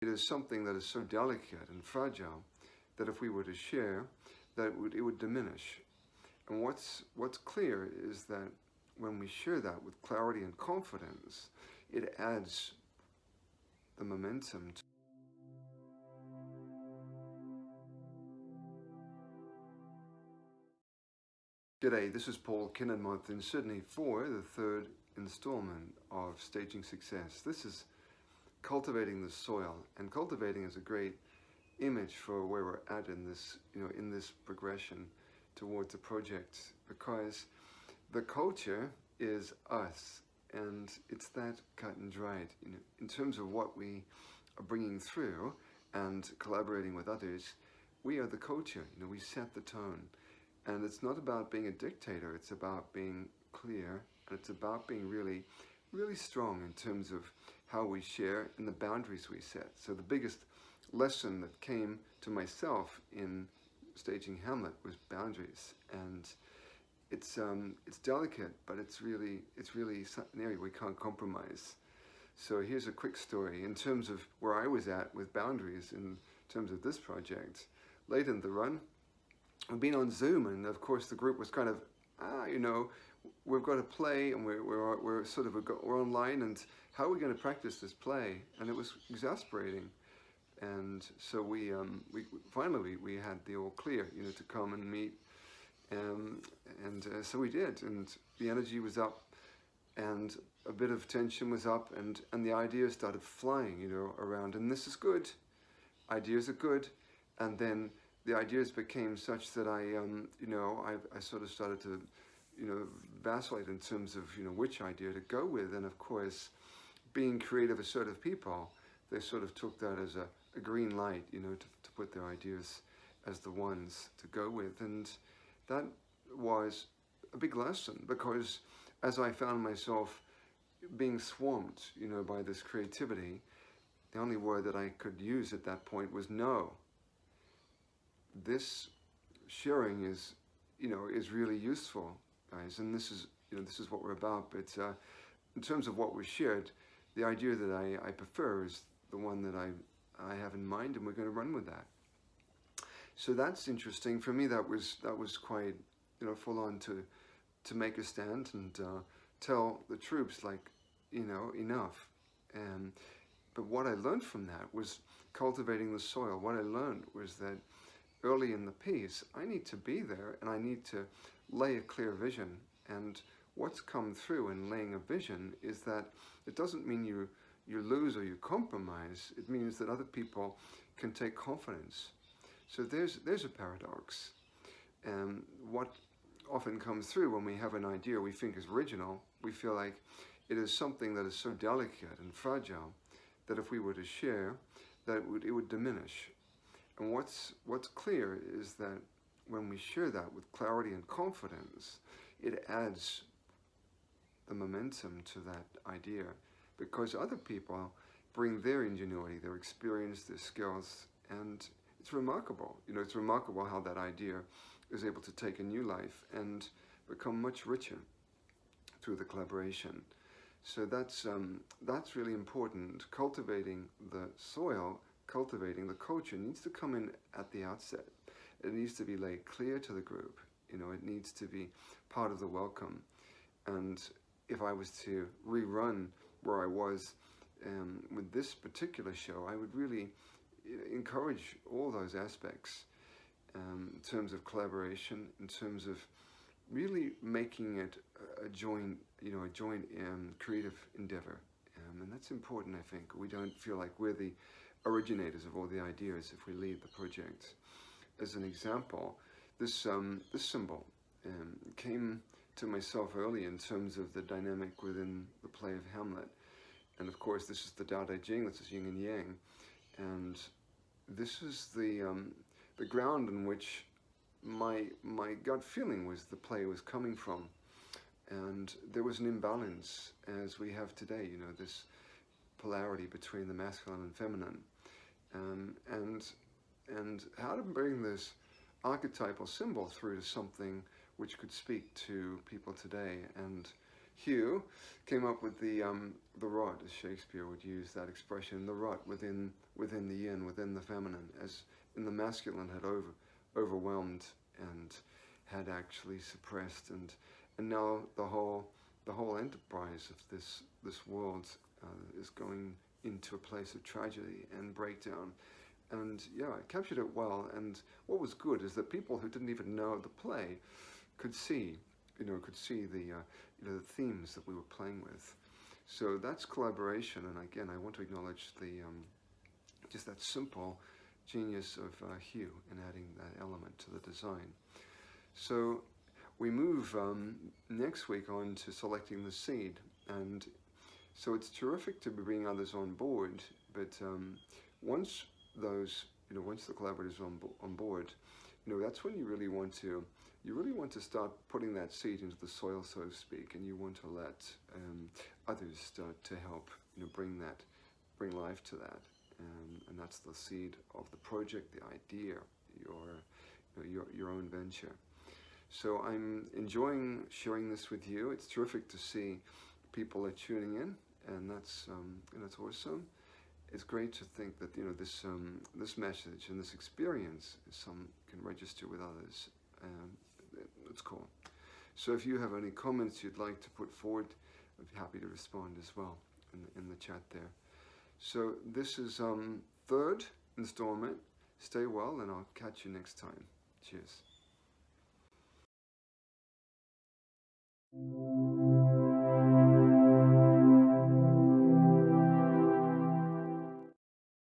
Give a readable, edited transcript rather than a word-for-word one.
It is something that is so delicate and fragile that if we were to share, that it would diminish. And what's clear is that when we share that with clarity and confidence, it adds the momentum. G'day, this is Paul Kinnenmuth in Sydney for the third installment of Staging Success. This is Cultivating the Soil, and cultivating is a great image for where we're at in this, in this progression towards the project, because the culture is us, and it's that cut and dried, in terms of what we are bringing through and collaborating with others. We are the culture, we set the tone. And it's not about being a dictator, it's about being clear, and it's about being really, really strong in terms of how we share and the boundaries we set. So the biggest lesson that came to myself in staging Hamlet was boundaries. And it's delicate, but it's really an area we can't compromise. So here's a quick story in terms of where I was at with boundaries in terms of this project. Late in the run, we've been on Zoom, and of course the group was kind of, we've got to play, and we're online, and how are we going to practice this play? And it was exasperating. And so we finally had the all clear, to come and meet, so we did, and the energy was up, and a bit of tension was up, and the ideas started flying, around, and this is good. Ideas are good, and then the ideas became such that I sort of started to, vacillate in terms of, which idea to go with. And of course, being creative, assertive people, they sort of took that as a green light, to put their ideas as the ones to go with. And that was a big lesson, because as I found myself being swamped, by this creativity, the only word that I could use at that point was no. This sharing is really useful, guys, and this is what we're about. But in terms of what was shared, the idea that I prefer is the one that I have in mind, and we're going to run with that. So that's interesting for me. That was quite full on to make a stand and tell the troops, like, enough. But what I learned from that was cultivating the soil. What I learned was that early in the piece, I need to be there, and I need to lay a clear vision. And what's come through in laying a vision is that it doesn't mean you lose or you compromise. It means that other people can take confidence. So there's a paradox. And what often comes through when we have an idea we think is original, we feel like it is something that is so delicate and fragile that if we were to share, that it would diminish. And what's clear is that when we share that with clarity and confidence, it adds the momentum to that idea, because other people bring their ingenuity, their experience, their skills, and it's remarkable. It's remarkable how that idea is able to take a new life and become much richer through the collaboration. So that's really important. Cultivating the soil, cultivating the culture needs to come in at the outset. It needs to be laid clear to the group. It needs to be part of the welcome. And if I was to rerun where I was with this particular show, I would really encourage all those aspects in terms of collaboration, in terms of really making it a joint creative endeavor. And that's important, I think. We don't feel like we're the originators of all the ideas if we lead the project. As an example, this symbol came to myself early in terms of the dynamic within the play of Hamlet. And of course, this is the Tao Te Ching, this is yin and yang. And this is the ground in which my gut feeling was the play was coming from. And there was an imbalance, as we have today, this polarity between the masculine and feminine. And how to bring this archetypal symbol through to something which could speak to people today. And Hugh came up with the rot, as Shakespeare would use that expression, the rot within the yin, within the feminine, as in the masculine had overwhelmed and had actually suppressed, and now the whole enterprise of this world is going into a place of tragedy and breakdown. And yeah, I captured it well. And what was good is that people who didn't even know the play could see, the themes that we were playing with. So that's collaboration. And again, I want to acknowledge the just that simple genius of Hugh in adding that element to the design. So we move next week on to selecting the seed, and so it's terrific to be bringing others on board. But once once the collaborators are on board, that's when you really want to start putting that seed into the soil, so to speak, and you want to let others start to help bring life to that, and that's the seed of the project, the idea, your own venture. So I'm enjoying sharing this with you. It's terrific to see people are tuning in, and that's awesome. It's great to think that this message and this experience can register with others. It's cool. So if you have any comments you'd like to put forward, I'd be happy to respond as well in the chat there. So this is third installment. Stay well, and I'll catch you next time. Cheers.